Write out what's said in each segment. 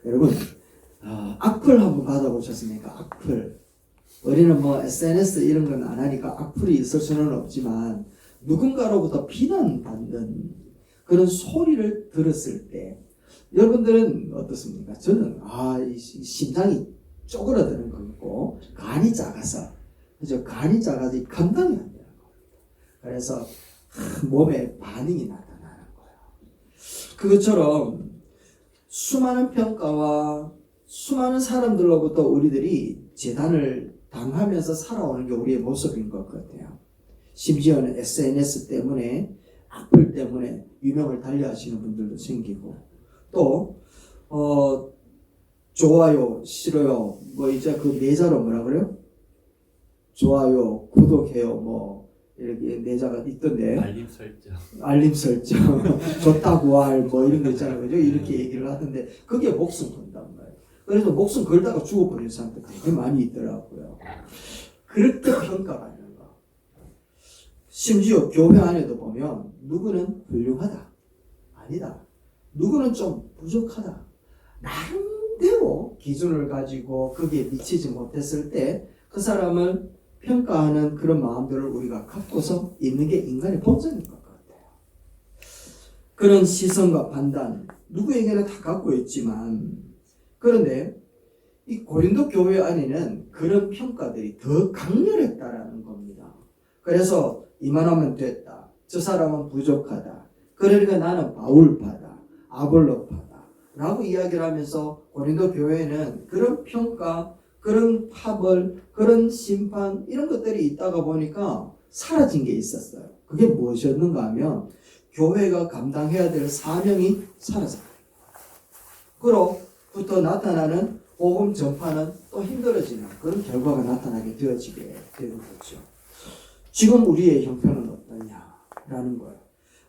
여러분, 악플 한번 받아보셨습니까? 악플. 우리는 뭐 SNS 이런 건 안 하니까 악플이 있을 수는 없지만 누군가로부터 비난받는 그런 소리를 들었을 때 여러분들은 어떻습니까? 저는 이 심장이 쪼그라드는 거 있고 간이 작아서 그죠? 간이 작아서 감당이 안 되는 거예요. 그래서 몸에 반응이 나타나는 거예요. 그것처럼 수많은 평가와 수많은 사람들로부터 우리들이 재단을 당하면서 살아오는 게 우리의 모습인 것 같아요. 심지어는 SNS 때문에 악플 때문에 유명을 달리하시는 분들도 생기고 또 좋아요, 싫어요, 뭐 이제 그 내자로 뭐라 그래요? 좋아요, 구독해요, 뭐 이렇게 내자가 있던데. 알림 설정, 좋다고 할 뭐 이런 거 있잖아요, 그죠? 이렇게 얘기를 하던데 그게 목숨 건단 말이에요. 그래서 목숨 걸다가 죽어버리는 사람들 되게 많이 있더라고요. 그렇게 평가하는 거. 심지어 교회 안에도 보면 누구는 훌륭하다, 아니다. 누구는 좀 부족하다. 나름대로 기준을 가지고 거기에 미치지 못했을 때 그 사람을 평가하는 그런 마음들을 우리가 갖고서 있는 게 인간의 본성인 것 같아요. 그런 시선과 판단 누구에게나 다 갖고 있지만 그런데 이 고린도 교회 안에는 그런 평가들이 더 강렬했다라는 겁니다. 그래서 이만하면 됐다. 저 사람은 부족하다. 그러니까 나는 바울파다. 아볼로파다. 라고 이야기를 하면서 고린도 교회에는 그런 평가, 그런 파벌, 그런 심판 이런 것들이 있다가 보니까 사라진 게 있었어요. 그게 무엇이었는가 하면 교회가 감당해야 될 사명이 사라졌어요. 그로부터 나타나는 복음 전파는 또 힘들어지는 그런 결과가 나타나게 되어지게 되는 거죠. 지금 우리의 형편은 어떠냐라는 거예요.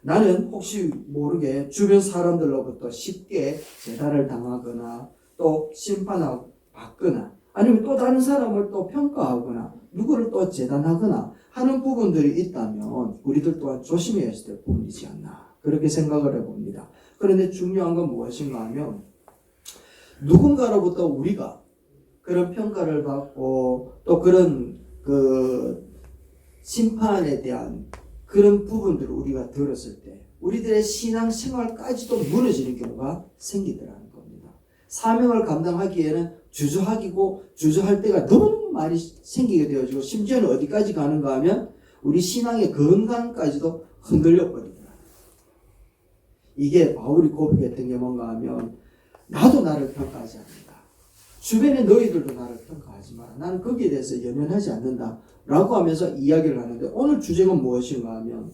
나는 혹시 모르게 주변 사람들로부터 쉽게 재단을 당하거나 또 심판하고 받거나 아니면 또 다른 사람을 또 평가하거나 누구를 또 재단하거나 하는 부분들이 있다면 우리들 또한 조심해야 될 부분이지 않나 그렇게 생각을 해봅니다. 그런데 중요한 건 무엇인가 하면 누군가로부터 우리가 그런 평가를 받고 또 그런 심판에 대한 그런 부분들을 우리가 들었을 때 우리들의 신앙생활까지도 무너지는 경우가 생기더라는 겁니다. 사명을 감당하기에는 주저할 때가 너무 많이 생기게 되어지고 심지어는 어디까지 가는가 하면 우리 신앙의 건강까지도 흔들려 버리더라. 이게 바울이 고백했던 게 뭔가 하면 나도 나를 평가하지 않는다. 주변의 너희들도 나를 평가하지 마라. 나는 거기에 대해서 연연하지 않는다. 라고 하면서 이야기를 하는데 오늘 주제가 무엇인가 하면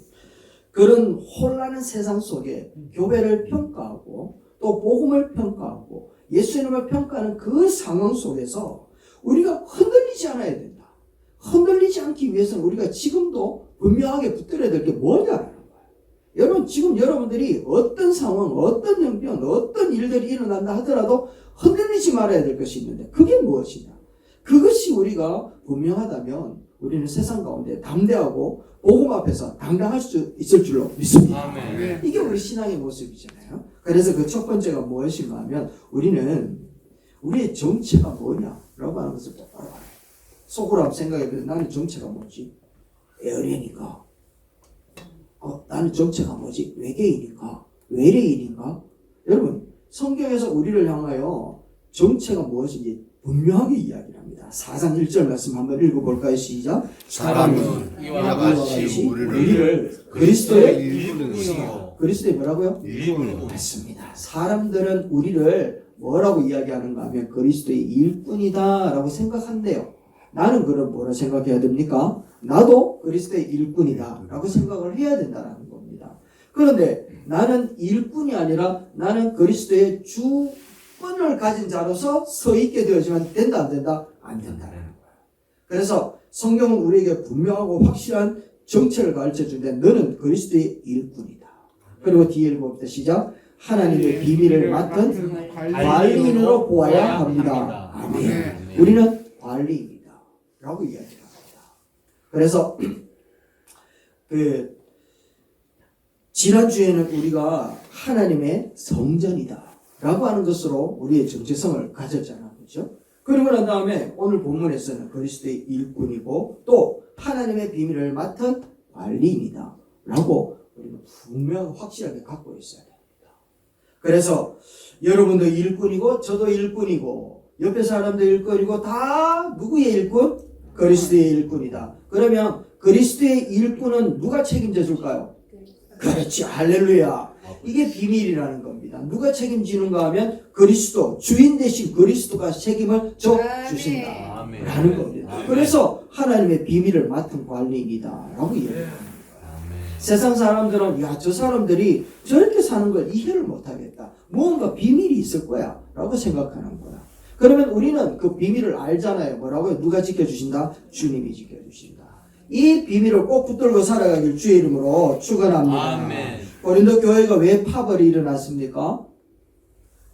그런 혼란한 세상 속에 교회를 평가하고 또 복음을 평가하고 예수님을 평가하는 그 상황 속에서 우리가 흔들리지 않아야 된다. 흔들리지 않기 위해서는 우리가 지금도 분명하게 붙들어야 될 게 뭐냐라는 거예요. 여러분 지금 여러분들이 어떤 상황, 어떤 형편, 어떤 일들이 일어난다 하더라도 흔들리지 말아야 될 것이 있는데 그게 무엇이냐. 그것이 우리가 분명하다면 우리는 세상 가운데 담대하고 복음 앞에서 당당할 수 있을 줄로 믿습니다. 아멘. 이게 우리 신앙의 모습이잖아요. 그래서 그 첫 번째가 무엇인가 하면 우리는 우리의 정체가 뭐냐라고 하는 것을 알아요. 속으로 한번 생각해보면 나는 정체가 뭐지? 에어리언인가? 나는 정체가 뭐지? 외계인인가? 외래인인가? 여러분 성경에서 우리를 향하여 정체가 무엇인지 분명하게 이야기를 합니다. 4장 1절 말씀 한번 읽어볼까요? 시작. 사람은 이와 같이 우리를 그리스도의 일부는요. 그리스도의 뭐라고요? 일부는 맞습니다. 사람들은 우리를 뭐라고 이야기하는가 하면 그리스도의 일꾼이다 라고 생각한대요. 나는 그럼 뭐라 생각해야 됩니까? 나도 그리스도의 일꾼이다 라고 생각을 해야 된다는 겁니다. 그런데 나는 일꾼이 아니라 나는 그리스도의 주권을 가진 자로서 서 있게 되어지면 된다 안 된다? 안 된다는 거예요. 그래서 성경은 우리에게 분명하고 확실한 정체를 가르쳐주는데 너는 그리스도의 일꾼이다. 그리고 뒤에 읽어봅시다. 시작. 하나님의 비밀을 맡은 관리인으로 보아야 합니다. 아멘. 우리는 관리인이다 라고 이야기합니다. 그래서 지난주에는 우리가 하나님의 성전이다 라고 하는 것으로 우리의 정체성을 가졌잖아. 그렇죠? 그리고 난 다음에 오늘 본문에서는 그리스도의 일꾼이고 또 하나님의 비밀을 맡은 관리인이다 라고 우리는 분명히 확실하게 갖고 있어야 됩니다. 그래서 여러분도 일꾼이고 저도 일꾼이고 옆에 사람도 일꾼이고 다 누구의 일꾼? 그리스도의 일꾼이다. 그러면 그리스도의 일꾼은 누가 책임져 줄까요? 그렇지. 할렐루야. 이게 비밀이라는 겁니다. 누가 책임지는가 하면 그리스도, 주인 대신 그리스도가 책임을 져 주신다 아멘. 라는 겁니다. 그래서 하나님의 비밀을 맡은 관리인이다 라고 얘기합니다. 세상 사람들은 야, 저 사람들이 저렇게 사는 걸 이해를 못하겠다. 무언가 비밀이 있을 거야 라고 생각하는 거야. 그러면 우리는 그 비밀을 알잖아요. 뭐라고요? 누가 지켜주신다? 주님이 지켜주신다. 이 비밀을 꼭 붙들고 살아가길 주의 이름으로 축원합니다. 아멘. 고린도 교회가 왜 파벌이 일어났습니까?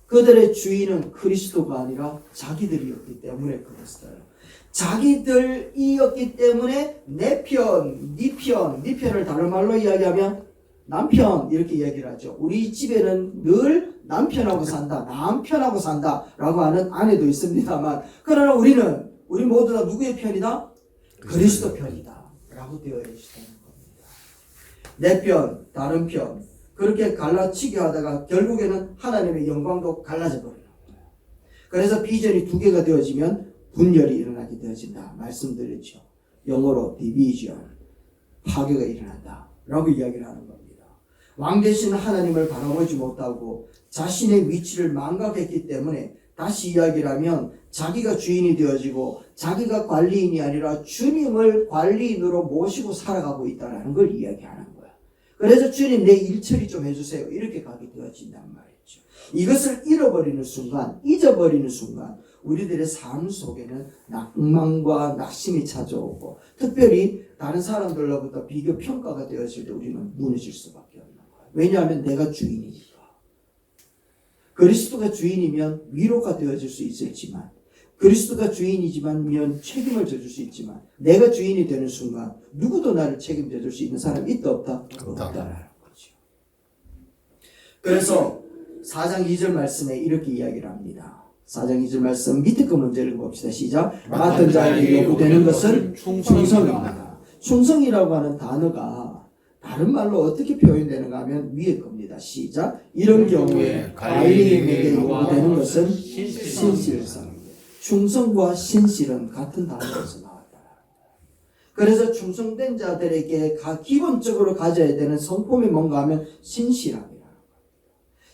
그들의 주인은 그리스도가 아니라 자기들이었기 때문에 그랬어요. 자기들이었기 때문에 내 편, 네 편을 다른 말로 이야기하면 남편 이렇게 이야기를 하죠. 우리 집에는 늘 남편하고 산다, 남편하고 산다 라고 하는 아내도 있습니다만 그러나 우리 모두 다 누구의 편이다? 그리스도 편이다 라고 되어 있다는 겁니다. 내 편, 다른 편 그렇게 갈라치기 하다가 결국에는 하나님의 영광도 갈라져 버리는 거예요. 그래서 비전이 두 개가 되어지면 분열이 일어나게 되어진다 말씀드렸죠. 영어로 디비전, 파괴가 일어난다 라고 이야기를 하는 겁니다. 왕 대신 하나님을 바라보지 못하고 자신의 위치를 망각했기 때문에 다시 이야기를 하면 자기가 주인이 되어지고 자기가 관리인이 아니라 주님을 관리인으로 모시고 살아가고 있다는 걸 이야기하는 거야. 그래서 주님 내 일 처리 좀 해주세요 이렇게 가게 되어진단 말이죠. 이것을 잃어버리는 순간, 잊어버리는 순간 우리들의 삶 속에는 낭만과 낙심이 찾아오고 특별히 다른 사람들로부터 비교 평가가 되어질 때 우리는 무너질 수밖에 없는 거예요. 왜냐하면 내가 주인이니까. 그리스도가 주인이면 위로가 되어질 수 있을지만 그리스도가 주인이지만 책임을 져줄 수 있지만 내가 주인이 되는 순간 누구도 나를 책임져 줄 수 있는 사람이 있다 없다? 없다라는 거죠. 그래서 4장 2절 말씀에 이렇게 이야기를 합니다. 4장 2절 말씀 밑에 거 먼저 읽어봅시다. 시작. 맡은 자에게 요구되는 것은 충성입니다. 충성이라고 하는 단어가 다른 말로 어떻게 표현되는가 하면 위에 겁니다. 시작. 이런 경우에 관리인에게 요구되는 것은 신실성. 충성과 신실은 같은 단어에서 나왔다. 그래서 충성된 자들에게 기본적으로 가져야 되는 성품이 뭔가 하면 신실함이라는 거예요.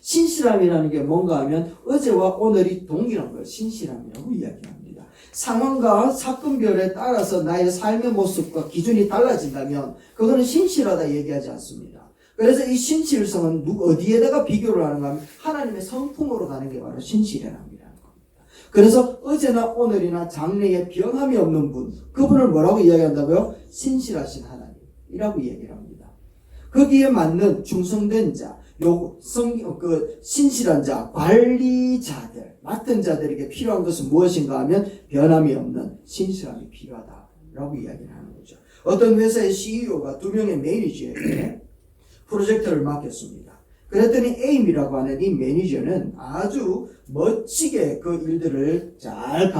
신실함이라는 게 뭔가 하면 어제와 오늘이 동일한 걸 신실함이라고 이야기합니다. 상황과 사건별에 따라서 나의 삶의 모습과 기준이 달라진다면 그거는 신실하다 얘기하지 않습니다. 그래서 이 신실성은 어디에다가 비교를 하는가 하면 하나님의 성품으로 가는 게 바로 신실함이라는 겁니다. 그래서 어제나 오늘이나 장래에 변함이 없는 분, 그분을 뭐라고 이야기한다고요? 신실하신 하나님이라고 얘기를 합니다. 거기에 맞는 충성된 자, 신실한 자, 관리자들, 맡은 자들에게 필요한 것은 무엇인가 하면 변함이 없는 신실함이 필요하다라고 이야기를 하는 거죠. 어떤 회사의 CEO가 두 명의 매니저에게 프로젝트를 맡겼습니다. 그랬더니 에임이라고 하는 이 매니저는 아주 멋지게 그 일들을 잘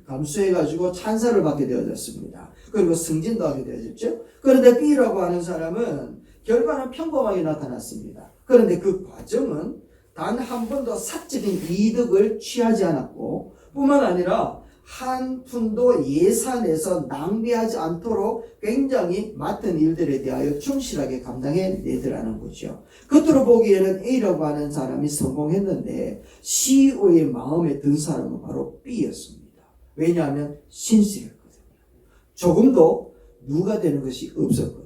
감수해가지고 찬사를 받게 되어졌습니다. 그리고 승진도 하게 되어졌죠. 그런데 B라고 하는 사람은 결과는 평범하게 나타났습니다. 그런데 그 과정은 단 한 번도 사적인 이득을 취하지 않았고 뿐만 아니라 한 푼도 예산에서 낭비하지 않도록 굉장히 맡은 일들에 대하여 충실하게 감당해내더라는 거죠. 겉으로 보기에는 A라고 하는 사람이 성공했는데 CEO의 마음에 든 사람은 바로 B였습니다. 왜냐하면 신실했거든요. 조금도 누가 되는 것이 없었거든요.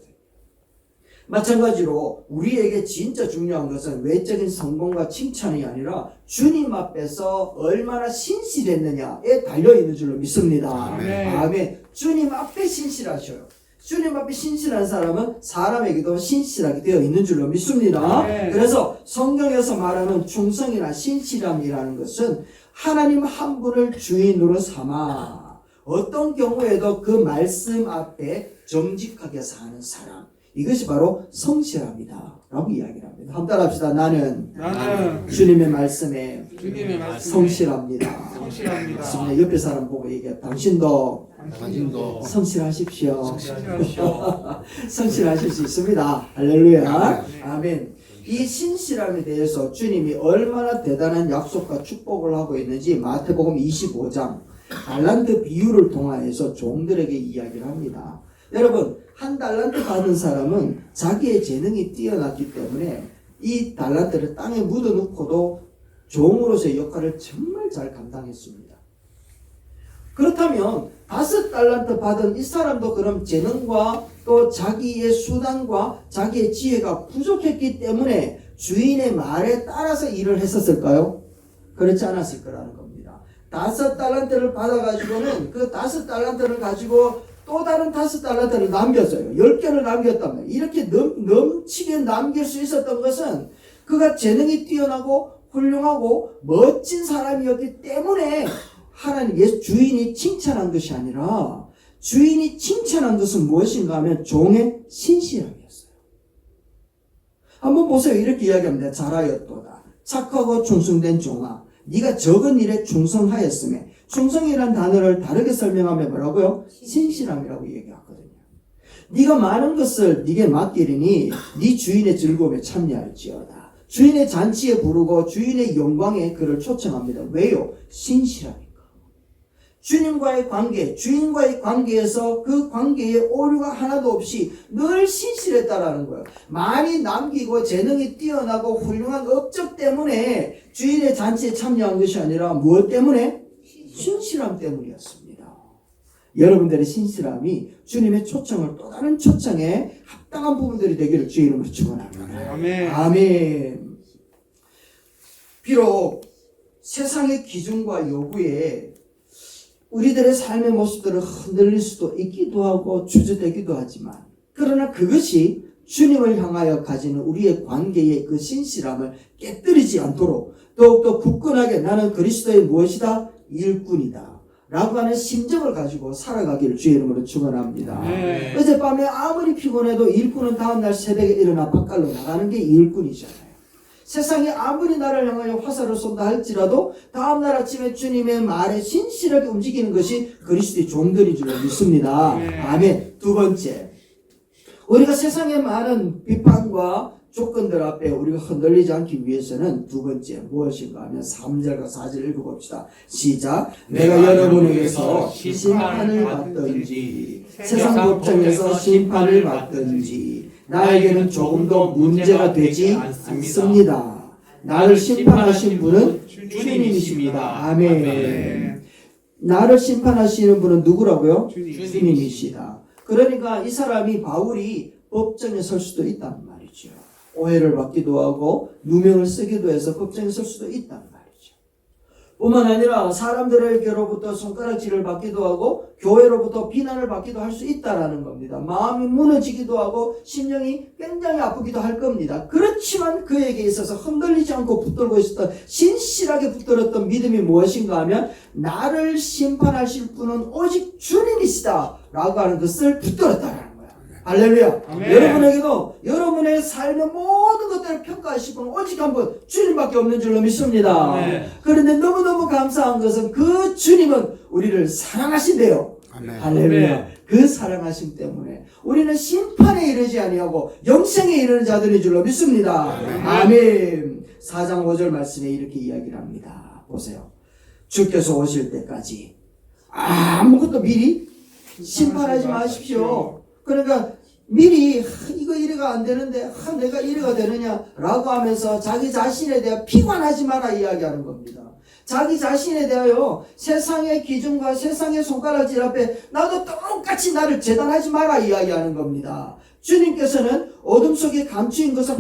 마찬가지로 우리에게 진짜 중요한 것은 외적인 성공과 칭찬이 아니라 주님 앞에서 얼마나 신실했느냐에 달려있는 줄로 믿습니다. 아멘. 주님 앞에 신실하셔요. 주님 앞에 신실한 사람은 사람에게도 신실하게 되어 있는 줄로 믿습니다. 그래서 성경에서 말하는 충성이나 신실함이라는 것은 하나님 한 분을 주인으로 삼아 어떤 경우에도 그 말씀 앞에 정직하게 사는 사람, 이것이 바로 성실합니다 라고 이야기를 합니다. 한번 따라합시다. 나는 주님의 말씀에 말씀에 성실합니다. 성실합니다. 그렇습니다. 옆에 사람 보고 얘기해. 당신도 성실하십시오. 성실하십시오. 성실하실 수 있습니다. 할렐루야. 아멘. 이 신실함에 대해서 주님이 얼마나 대단한 약속과 축복을 하고 있는지 마태복음 25장 달란트 비유를 통하여서 종들에게 이야기를 합니다. 여러분, 한 달란트 받은 사람은 자기의 재능이 뛰어났기 때문에 이 달란트를 땅에 묻어놓고도 종으로서의 역할을 정말 잘 감당했습니다. 그렇다면 5달란트 받은 이 사람도 그럼 재능과 또 자기의 수단과 자기의 지혜가 부족했기 때문에 주인의 말에 따라서 일을 했었을까요? 그렇지 않았을 거라는 겁니다. 5달란트를 받아가지고는 그 5달란트를 가지고 또 다른 5달란트를 남겼어요. 10개를 남겼단 말이에요. 이렇게 넘치게 남길 수 있었던 것은 그가 재능이 뛰어나고 훌륭하고 멋진 사람이었기 때문에 하나님 예수 주인이 칭찬한 것이 아니라 주인이 칭찬한 것은 무엇인가 하면 종의 신실함이었어요. 한번 보세요. 이렇게 이야기합니다. 잘하였도다. 착하고 충성된 종아, 네가 적은 일에 충성하였음에, 충성이라는 단어를 다르게 설명하면 뭐라고요? 신실함이라고 얘기하거든요. 네가 많은 것을 네게 맡기리니 네 주인의 즐거움에 참여할지어다. 주인의 잔치에 부르고 주인의 영광에 그를 초청합니다. 왜요? 신실함이니까. 주님과의 관계, 주인과의 관계에서 그 관계에 오류가 하나도 없이 늘 신실했다라는 거예요. 많이 남기고 재능이 뛰어나고 훌륭한 업적 때문에 주인의 잔치에 참여한 것이 아니라 무엇 때문에? 신실함 때문이었습니다. 여러분들의 신실함이 주님의 초청을 또 다른 초청에 합당한 부분들이 되기를 주의 이름으로 축원합니다. 아멘. 아멘. 비록 세상의 기준과 요구에 우리들의 삶의 모습들을 흔들릴 수도 있기도 하고 주저되기도 하지만, 그러나 그것이 주님을 향하여 가지는 우리의 관계의 그 신실함을 깨뜨리지 않도록 더욱더 굳건하게 나는 그리스도의 무엇이다? 일꾼이다 라고 하는 심정을 가지고 살아가기를 주의 이름으로 축원합니다. 네. 어젯밤에 아무리 피곤해도 일꾼은 다음날 새벽에 일어나 바깥로 나가는 게 일꾼이잖아요. 세상이 아무리 나를 향하여 화살을 쏜다 할지라도 다음날 아침에 주님의 말에 신실하게 움직이는 것이 그리스도의 종들인 줄 믿습니다. 아멘. 두 번째, 우리가 세상의 많은 비판과 조건들 앞에 우리가 흔들리지 않기 위해서는 두 번째 무엇인가 하면 3절과 4절 읽어봅시다. 시작. 내가 여러분에게서 심판을 받든지 세상 법정에서 심판을 받든지 나에게는 조금도 문제가 되지 않습니다. 나를 심판하신 분은 주님이십니다. 아멘. 나를 심판하시는 분은 누구라고요? 주님이시다. 그러니까 이 사람이 바울이 법정에 설 수도 있단 말이죠. 오해를 받기도 하고 누명을 쓰기도 해서 법정에 설 수도 있단 말이죠. 뿐만 아니라 사람들에게로부터 손가락질을 받기도 하고 교회로부터 비난을 받기도 할 수 있다라는 겁니다. 마음이 무너지기도 하고 심령이 굉장히 아프기도 할 겁니다. 그렇지만 그에게 있어서 흔들리지 않고 붙들고 있었던 신실하게 붙들었던 믿음이 무엇인가 하면 나를 심판하실 분은 오직 주님이시다 라고 하는 것을 붙들었다라는 거예요. 할렐루야. 아멘. 여러분에게도 여러분의 삶의 모든 것들을 평가하실 분은 오직 한 분 주님밖에 없는 줄로 믿습니다. 아멘. 그런데 너무너무 감사한 것은 그 주님은 우리를 사랑하신대요. 아멘. 할렐루야. 아멘. 그 사랑하심 때문에 우리는 심판에 이르지 아니하고 영생에 이르는 자들인 줄로 믿습니다. 아멘. 4장 5절 말씀에 이렇게 이야기를 합니다. 보세요. 주께서 오실 때까지 아무것도 미리 심판하지 마십시오. 그러니까 미리 이거 이래가 안 되는데 내가 이래가 되느냐라고 하면서 자기 자신에 대해 피관하지 마라 이야기하는 겁니다. 자기 자신에 대하여 세상의 기준과 세상의 손가락질 앞에 나도 똑같이 나를 재단하지 마라 이야기하는 겁니다. 주님께서는 어둠 속에 감추인 것을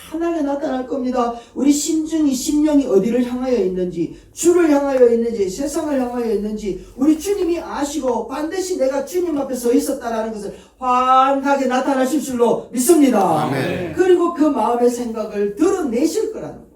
환하게 나타날 겁니다. 우리 심령이 어디를 향하여 있는지, 주를 향하여 있는지, 세상을 향하여 있는지 우리 주님이 아시고 반드시 내가 주님 앞에 서 있었다라는 것을 환하게 나타나실 줄로 믿습니다. 아멘. 그리고 그 마음의 생각을 드러내실 거라는 거예요.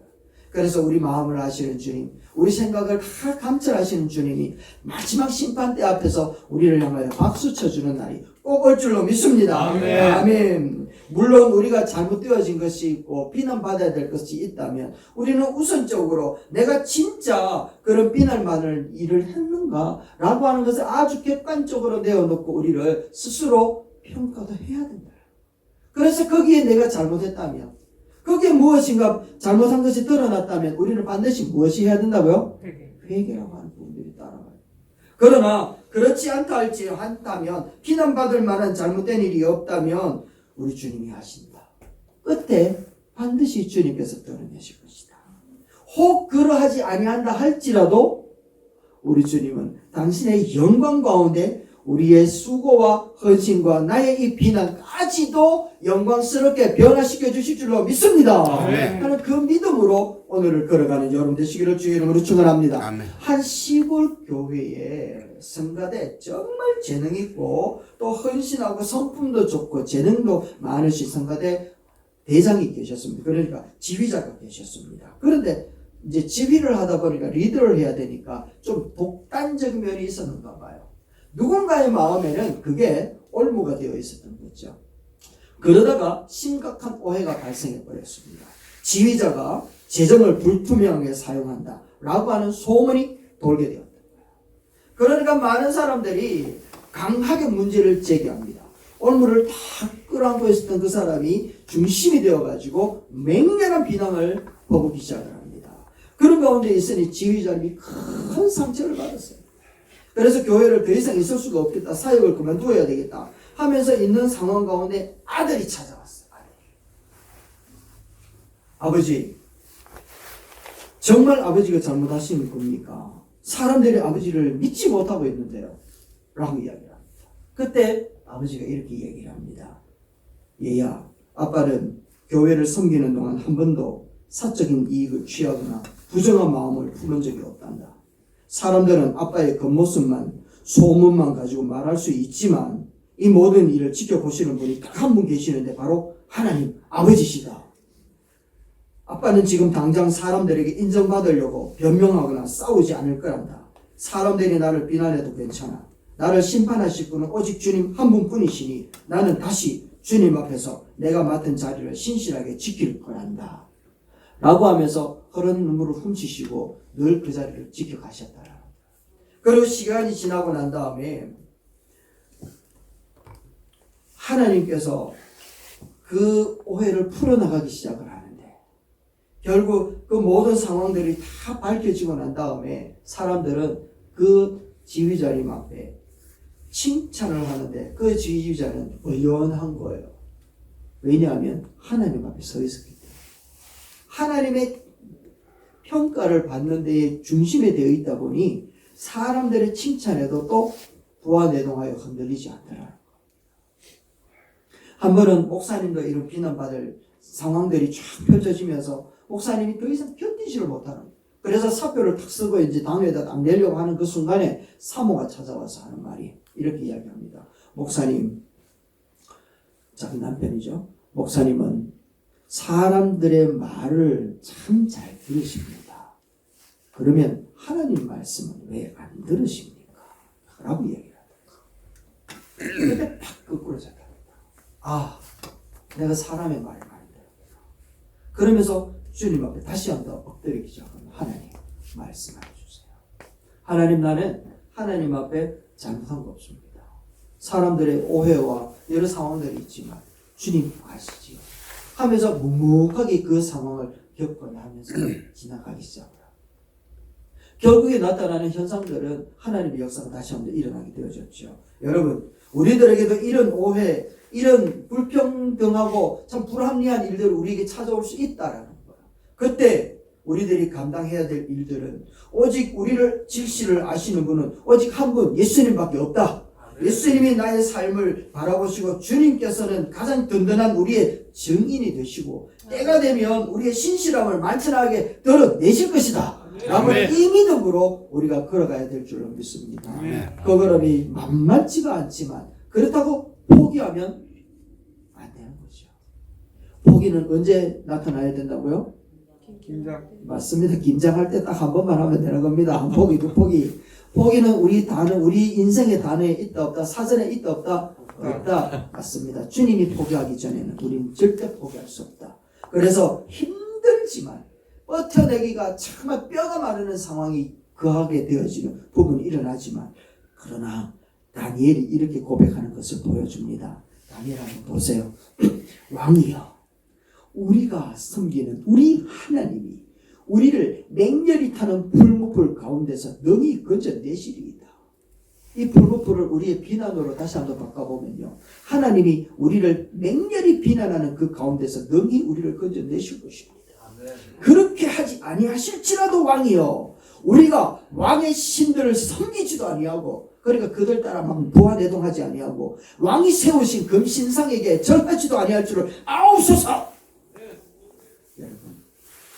그래서 우리 마음을 아시는 주님, 우리 생각을 다 감찰하시는 주님이 마지막 심판대 앞에서 우리를 향하여 박수 쳐주는 날이 꼭 올 줄로 믿습니다. 아멘. 아멘. 물론 우리가 잘못되어진 것이 있고 비난받아야 될 것이 있다면 우리는 우선적으로 내가 진짜 그런 비난받을 일을 했는가 라고 하는 것을 아주 객관적으로 내어놓고 우리를 스스로 평가도 해야 된다. 그래서 거기에 내가 잘못했다면, 거기에 무엇인가 잘못한 것이 드러났다면 우리는 반드시 무엇이 해야 된다고요? 회개라고 하는 부분들이 따라가요. 그러나 그렇지 않다 할지 한다면, 비난받을 만한 잘못된 일이 없다면 우리 주님이 하신다. 끝에 반드시 주님께서 드러내실 것이다. 혹 그러하지 아니한다 할지라도 우리 주님은 당신의 영광 가운데 우리의 수고와 헌신과 나의 이 비난까지도 영광스럽게 변화시켜 주실 줄로 믿습니다. 아멘. 하는 그 믿음으로 오늘을 걸어가는 여러분 되시기를 주의 이름으로 축원합니다. 아멘. 한 시골 교회에 성가대 정말 재능 있고 또 헌신하고 성품도 좋고 재능도 많으신 성가대 대장이 계셨습니다. 그러니까 지휘자가 계셨습니다. 그런데 이제 지휘를 하다 보니까 리더를 해야 되니까 좀 독단적 면이 있었는가 봐요. 누군가의 마음에는 그게 올무가 되어 있었던 거죠. 그러다가 심각한 오해가 발생해 버렸습니다. 지휘자가 재정을 불투명하게 사용한다 라고 하는 소문이 돌게 되었던 거예요. 그러니까 많은 사람들이 강하게 문제를 제기합니다. 올무를 다 끌어안고 있었던 그 사람이 중심이 되어가지고 맹렬한 비난을 퍼붓기 시작을 합니다. 그런 가운데 있으니 지휘자님이 큰 상처를 받았어요. 그래서 교회를 더 이상 있을 수가 없겠다. 사역을 그만두어야 되겠다 하면서 있는 상황 가운데 아들이 찾아왔어요. 아버지, 정말 아버지가 잘못하신 겁니까? 사람들이 아버지를 믿지 못하고 있는데요 라고 이야기를 합니다. 그때 아버지가 이렇게 얘기를 합니다. 얘야, 아빠는 교회를 섬기는 동안 한 번도 사적인 이익을 취하거나 부정한 마음을 품은 적이 없단다. 사람들은 아빠의 겉모습만, 소문만 가지고 말할 수 있지만 이 모든 일을 지켜보시는 분이 딱 한 분 계시는데 바로 하나님 아버지시다. 아빠는 지금 당장 사람들에게 인정받으려고 변명하거나 싸우지 않을 거란다. 사람들이 나를 비난해도 괜찮아. 나를 심판하실 분은 오직 주님 한 분뿐이시니 나는 다시 주님 앞에서 내가 맡은 자리를 신실하게 지킬 거란다. 라고 하면서 흐르는 눈물을 훔치시고 늘 그 자리를 지켜가셨다. 그리고 시간이 지나고 난 다음에 하나님께서 그 오해를 풀어나가기 시작을 하는데 결국 그 모든 상황들이 다 밝혀지고 난 다음에 사람들은 그 지휘자님 앞에 칭찬을 하는데 그 지휘자는 의연한 거예요. 왜냐하면 하나님 앞에 서 있었기 때문에. 하나님의 평가를 받는 데에 중심에 되어 있다 보니 사람들의 칭찬에도 또 부하내동하여 흔들리지 않더라는 거. 한 번은 목사님도 이런 비난받을 상황들이 쫙 펼쳐지면서 목사님이 더 이상 견디지를 못하는 거예요. 그래서 사표를 탁 쓰고 이제 당회에다 딱 내려고 하는 그 순간에 사모가 찾아와서 하는 말이 이렇게 이야기합니다. 목사님, 자기 남편이죠. 목사님은 사람들의 말을 참 잘 들으십니다. 그러면 하나님 말씀은 왜 안 들으십니까? 라고 얘기를 하더라고요. 근데 팍 거꾸로 잡혀갑니다. 아, 내가 사람의 말을 많이 들었구나. 그러면서 주님 앞에 다시 한번 엎드리기 시작합니다. 하나님 말씀해 주세요. 하나님, 나는 하나님 앞에 잘못한 거 없습니다. 사람들의 오해와 여러 상황들이 있지만 주님 아시지요. 하면서 묵묵하게 그 상황을 겪어나면서 지나가기 시작합니다. 결국에 나타나는 현상들은 하나님의 역사가 다시 한번 일어나게 되어졌죠. 여러분, 우리들에게도 이런 오해, 이런 불평등하고 참 불합리한 일들이 우리에게 찾아올 수 있다라는 거예요. 그때 우리들이 감당해야 될 일들은 오직 우리를 질시를 아시는 분은 오직 한 분, 예수님밖에 없다. 예수님이 나의 삶을 바라보시고 주님께서는 가장 든든한 우리의 증인이 되시고 때가 되면 우리의 신실함을 만천하게 드러내실 것이다. 라고 이 믿음으로 우리가 걸어가야 될 줄로 믿습니다. 그 걸음이 만만치가 않지만 그렇다고 포기하면 안 되는 거죠. 포기는 언제 나타나야 된다고요? 긴장. 맞습니다. 긴장할 때 딱 한 번만 하면 되는 겁니다. 포기, 두 포기. 포기는 우리 인생의 단어에 있다 없다, 사전에 있다 없다, 없다. 맞습니다. 주님이 포기하기 전에는 우리는 절대 포기할 수 없다. 그래서 힘들지만 버텨내기가 정말 뼈가 마르는 상황이 거하게 되어지는 부분이 일어나지만, 그러나 다니엘이 이렇게 고백하는 것을 보여줍니다. 다니엘 한번 보세요. 왕이여, 우리가 섬기는 우리 하나님이 우리를 맹렬히 타는 불목불 가운데서 능히 건져내시리이다. 이 불목불을 우리의 비난으로 다시 한번 바꿔보면요, 하나님이 우리를 맹렬히 비난하는 그 가운데서 능히 우리를 건져내실 것입니다. 그렇게 하지 아니하실지라도 왕이여, 우리가 왕의 신들을 섬기지도 아니하고, 그러니까 그들 따라 막 부하대동하지 아니하고 왕이 세우신 금신상에게 절하지도 아니할 줄을 아옵소서. 여러분,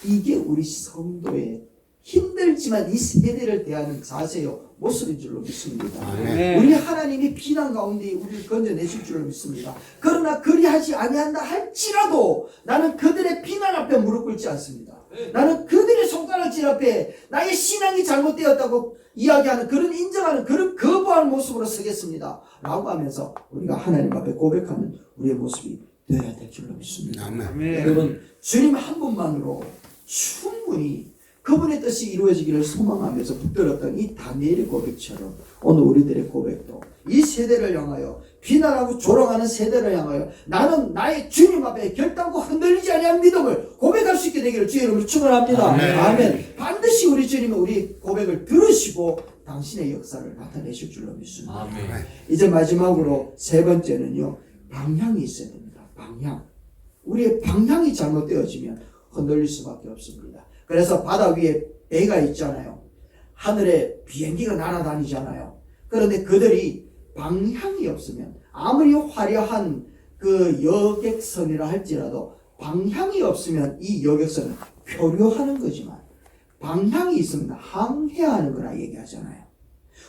이게 우리 성도의 힘들지만 이 세대를 대하는 자세요, 모습인 줄로 믿습니다. 네. 우리 하나님이 비난 가운데 우리를 건져내실 줄로 믿습니다. 그러나 그리하지 아니한다 할지라도 나는 그들의 비난 앞에 무릎 꿇지 않습니다. 나는 그들의 손가락질 앞에 나의 신앙이 잘못되었다고 이야기하는, 그런 인정하는, 그런 거부하는 모습으로 서겠습니다 라고 하면서 우리가 하나님 앞에 고백하는 우리의 모습이 되어야 될 줄로 믿습니다. 아멘. 여러분, 주님 한 분만으로 충분히 그분의 뜻이 이루어지기를 소망하면서 붙들었던 이 다니엘의 고백처럼 오늘 우리들의 고백도 이 세대를 향하여, 비난하고 조롱하는 세대를 향하여 나는 나의 주님 앞에 결단코 흔들리지 아니한 믿음을 고백할 수 있게 되기를 주의 이름으로 축원합니다. 아멘. 아멘. 반드시 우리 주님은 우리 고백을 들으시고 당신의 역사를 나타내실 줄로 믿습니다. 아멘. 이제 마지막으로 세 번째는요, 방향이 있어야 됩니다. 방향. 우리의 방향이 잘못되어지면 흔들릴 수밖에 없습니다. 그래서 바다 위에 배가 있잖아요. 하늘에 비행기가 날아다니잖아요. 그런데 그들이 방향이 없으면, 아무리 화려한 그 여객선이라 할지라도 방향이 없으면 이 여객선은 표류하는 거지만 방향이 있으면 항해하는 거라 얘기하잖아요.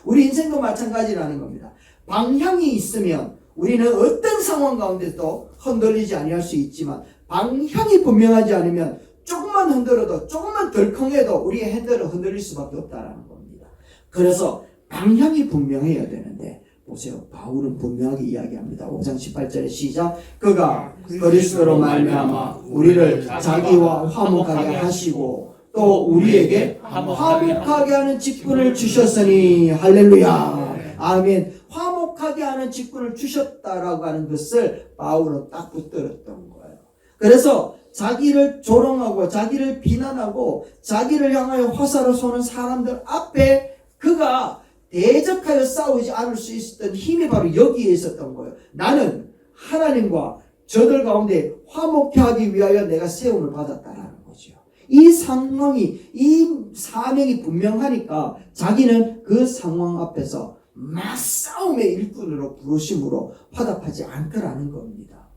우리 인생도 마찬가지라는 겁니다. 방향이 있으면 우리는 어떤 상황 가운데도 흔들리지 아니할 수 있지만, 방향이 분명하지 않으면 조금만 흔들어도, 조금만 덜컹해도 우리의 핸들은 흔들릴 수밖에 없다라는 겁니다. 그래서 방향이 분명해야 되는데, 보세요, 바울은 분명하게 이야기합니다. 5장 18절에 시작. 그가 그리스도로 말미암아 우리를 자기와 화목하게 하시고 또 우리에게 화목하게 하는 직분을 주셨으니, 할렐루야, 아멘. 화목하게 하는 직분을 주셨다라고 하는 것을 바울은 딱 붙들었던 거예요. 그래서 자기를 조롱하고 자기를 비난하고 자기를 향하여 화살을 쏘는 사람들 앞에 그가 대적하여 싸우지 않을 수 있었던 힘이 바로 여기에 있었던 거예요. 나는 하나님과 저들 가운데 화목케 하기 위하여 내가 세움을 받았다라는 거죠. 이 상황이, 이 사명이 분명하니까 자기는 그 상황 앞에서 맞싸움의 일꾼으로 부르심으로 화답하지 않더라는 겁니다.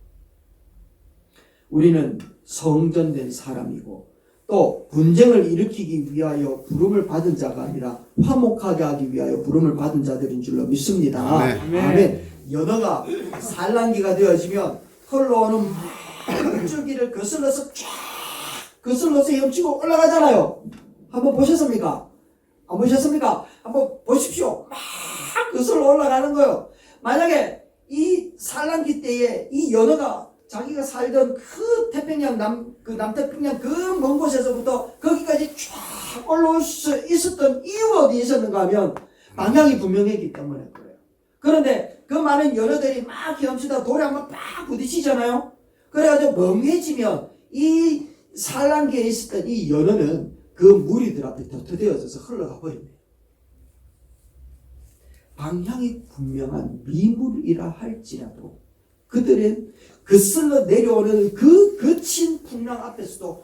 우리는 성전된 사람이고 또 분쟁을 일으키기 위하여 부름을 받은 자가 아니라 화목하게 하기 위하여 부름을 받은 자들인 줄로 믿습니다. 아멘. 연어가 산란기가 되어지면 흘러오는 물줄기를 거슬러서 쫙 거슬러서 헤엄치고 올라가잖아요. 한번 보셨습니까? 안 보셨습니까? 한번 보십시오. 막 거슬러 올라가는 거예요. 만약에 이 산란기 때에 이 연어가 자기가 살던 그 태평양 남태평양 그 먼 곳에서부터 거기까지 쫙 올라올 수 있었던 이유가 어디 있었는가 하면 방향이 분명했기 때문에 그래요. 그런데 그 많은 연어들이 막 헤엄치다 돌에 한번 팍 부딪히잖아요. 그래가지고 멍해지면 이 산란기에 있었던 이 연어는 그 무리들 앞에 덮어되어져서 흘러가 버립니다. 방향이 분명한 미물이라 할지라도 그들은 거슬러 내려오는 그 거친 풍랑 앞에서도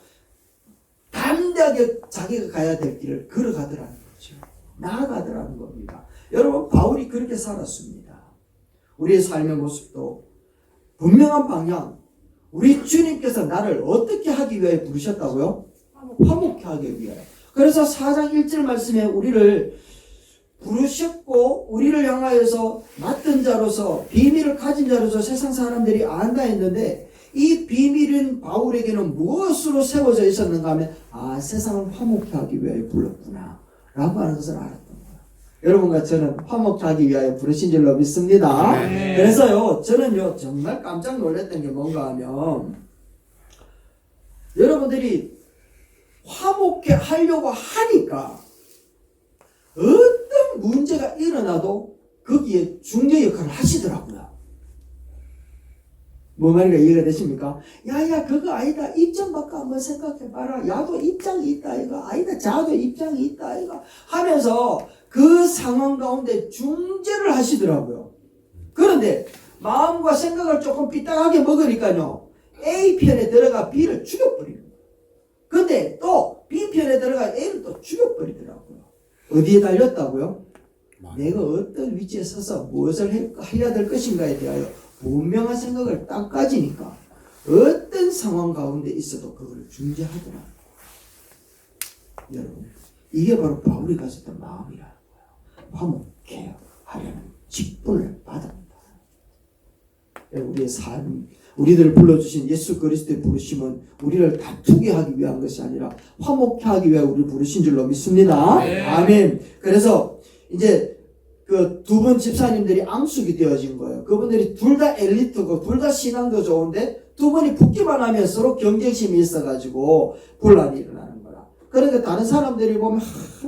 담대하게 자기가 가야 될 길을 걸어가더라는 거죠. 나아가더라는 겁니다. 여러분, 바울이 그렇게 살았습니다. 우리의 삶의 모습도 분명한 방향, 우리 주님께서 나를 어떻게 하기 위해 부르셨다고요? 화목케 하기 위하여. 그래서 4장 1절 말씀에 우리를 부르셨고 우리를 향하여서 맡은 자로서 비밀을 가진 자로서 세상 사람들이 안다 했는데, 이 비밀은 바울에게는 무엇으로 세워져 있었는가 하면 세상을 화목케 하기 위하여 불렀구나 라고 하는 것을 알았던 거예요. 여러분과 저는 화목하기 위하여 부르신 줄로 믿습니다. 네. 그래서요, 저는요, 정말 깜짝 놀랐던 게 뭔가 하면, 여러분들이 화목해 하려고 하니까, 어떤 문제가 일어나도 거기에 중재 역할을 하시더라고요. 뭐 말인가 이해가 되십니까? 야야 그거 아니다, 입장 바꿔 한번 생각해봐라, 야도 입장이 있다 이거 아니다, 자도 입장이 있다 이거 하면서 그 상황 가운데 중재를 하시더라고요. 그런데 마음과 생각을 조금 삐딱하게 먹으니까요, A편에 들어가 B를 죽여버리는 거예요. 근데 또 B편에 들어가 A를 또 죽여버리더라고요. 어디에 달렸다고요? 내가 어떤 위치에 서서 무엇을 해야 될 것인가에 대하여 분명한 생각을 딱 가지니까 어떤 상황 가운데 있어도 그걸 중재하더라. 여러분, 이게 바로 바울이 가졌던 마음이라는 거예요. 화목해 하려는 직분을 받았다. 우리의 삶, 우리들을 불러주신 예수 그리스도의 부르심은 우리를 다투게 하기 위한 것이 아니라 화목해 하기 위해 우리를 부르신 줄로 믿습니다. 네. 아멘. 그래서 이제 그 두 분 집사님들이 앙숙이 되어진 거예요. 그분들이 둘 다 엘리트고 둘 다 신앙도 좋은데 두 분이 붙기만 하면 서로 경쟁심이 있어가지고 분란이 일어나는 거라. 그러니까 다른 사람들이 보면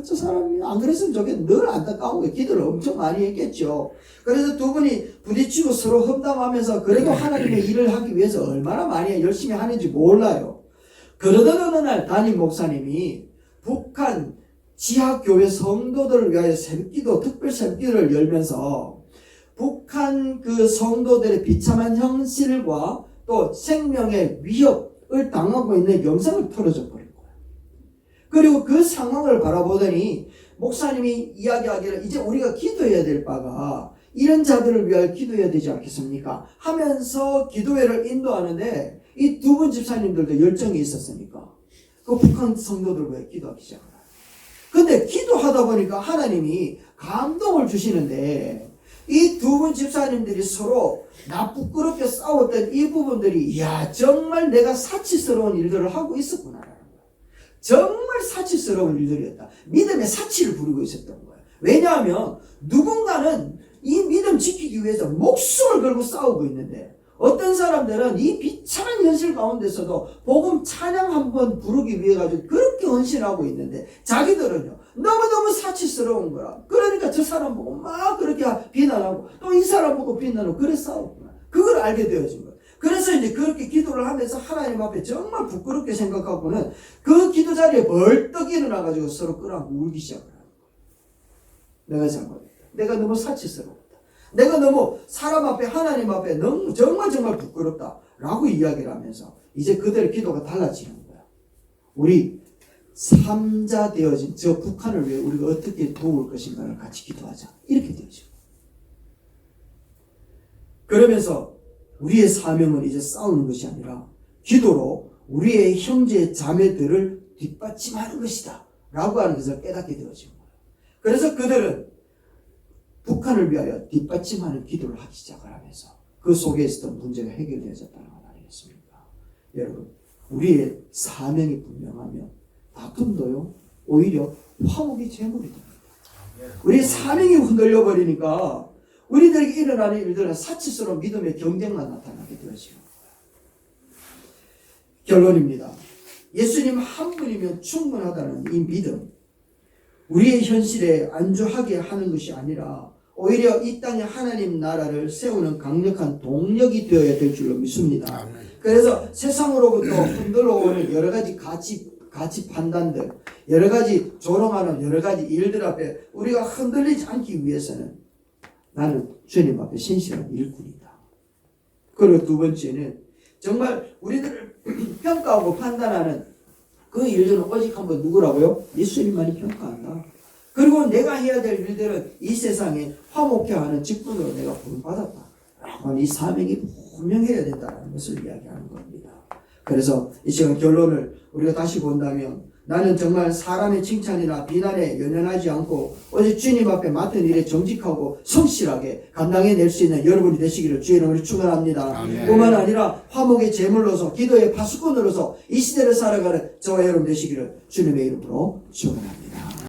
저 사람이 안 그랬으면 좋겠는데 늘 안타까운 거예요. 기도를 엄청 많이 했겠죠. 그래서 두 분이 부딪히고 서로 험담하면서 그래도 하나님의 일을 하기 위해서 얼마나 많이 열심히 하는지 몰라요. 그러던 어느 날 담임 목사님이 북한 지하교회 성도들을 위하여 새벽기도, 특별 새벽기도를 열면서 북한 그 성도들의 비참한 현실과 또 생명의 위협을 당하고 있는 영상을 틀어줘 버린 거예요. 그리고 그 상황을 바라보더니 목사님이 이야기하기를 이제 우리가 기도해야 될 바가 이런 자들을 위하여 기도해야 되지 않겠습니까? 하면서 기도회를 인도하는데 이 두 분 집사님들도 열정이 있었으니까 그 북한 성도들을 위해 기도하기 시작합니다. 근데 기도하다 보니까 하나님이 감동을 주시는데 이 두 분 집사님들이 서로 나 부끄럽게 싸웠던 이 부분들이 이야 정말 내가 사치스러운 일들을 하고 있었구나라는 거예요. 정말 사치스러운 일들이었다. 믿음의 사치를 부리고 있었던 거예요. 왜냐하면 누군가는 이 믿음 지키기 위해서 목숨을 걸고 싸우고 있는데 어떤 사람들은 이 비참한 현실 가운데서도 복음 찬양 한번 부르기 위해 가지고 그렇게 헌신하고 있는데 자기들은요 너무너무 사치스러운 거야. 그러니까 저 사람 보고 막 그렇게 비난하고 또 이 사람 보고 비난하고 그래 싸웠구나. 그걸 알게 되어진 거야. 그래서 이제 그렇게 기도를 하면서 하나님 앞에 정말 부끄럽게 생각하고는 그 기도 자리에 벌떡 일어나 가지고 서로 끌어안고 울기 시작을 하는 거야. 내가 잘못했다. 내가 너무 사치스러웠다. 내가 너무 사람 앞에 하나님 앞에 너무 정말 부끄럽다 라고 이야기를 하면서 이제 그들의 기도가 달라지는 거야. 우리 3자 되어진 저 북한을 위해 우리가 어떻게 도울 것인가를 같이 기도하자 이렇게 되어져. 그러면서 우리의 사명은 이제 싸우는 것이 아니라 기도로 우리의 형제 자매들을 뒷받침하는 것이다 라고 하는 것을 깨닫게 되어진 거예요. 그래서 그들은 북한을 위하여 뒷받침하는 기도를 하기 시작을 하면서 그 속에 있었던 문제가 해결되어졌다는 것 아니겠습니까? 여러분, 우리의 사명이 분명하면 다툼도요 오히려 화목이 제물이 됩니다. 우리의 사명이 흔들려 버리니까 우리들에게 일어나는 일들은 사치스러운 믿음의 경쟁만 나타나게 되어지는 거예요. 결론입니다. 예수님 한 분이면 충분하다는 이 믿음, 우리의 현실에 안주하게 하는 것이 아니라 오히려 이 땅에 하나님 나라를 세우는 강력한 동력이 되어야 될 줄로 믿습니다. 그래서 세상으로부터 흔들어오는 여러 가지 가치 판단들, 여러 가지 조롱하는 여러 가지 일들 앞에 우리가 흔들리지 않기 위해서는 나는 주님 앞에 신실한 일꾼이다. 그리고 두 번째는 정말 우리들을 평가하고 판단하는 그 일들은 오직 한번 누구라고요? 예수님만이 평가한다. 그리고 내가 해야 될 일들은 이 세상에 화목해 하는 직분으로 내가 부름받았다 라고 하는 이 사명이 분명해야 된다는 것을 이야기하는 겁니다. 그래서 이 시간 결론을 우리가 다시 본다면 나는 정말 사람의 칭찬이나 비난에 연연하지 않고 오직 주님 앞에 맡은 일에 정직하고 성실하게 감당해낼 수 있는 여러분이 되시기를 주의 이름으로 축원합니다. 뿐만 아니라 화목의 제물로서 기도의 파수꾼으로서 이 시대를 살아가는 저와 여러분 되시기를 주님의 이름으로 축원합니다.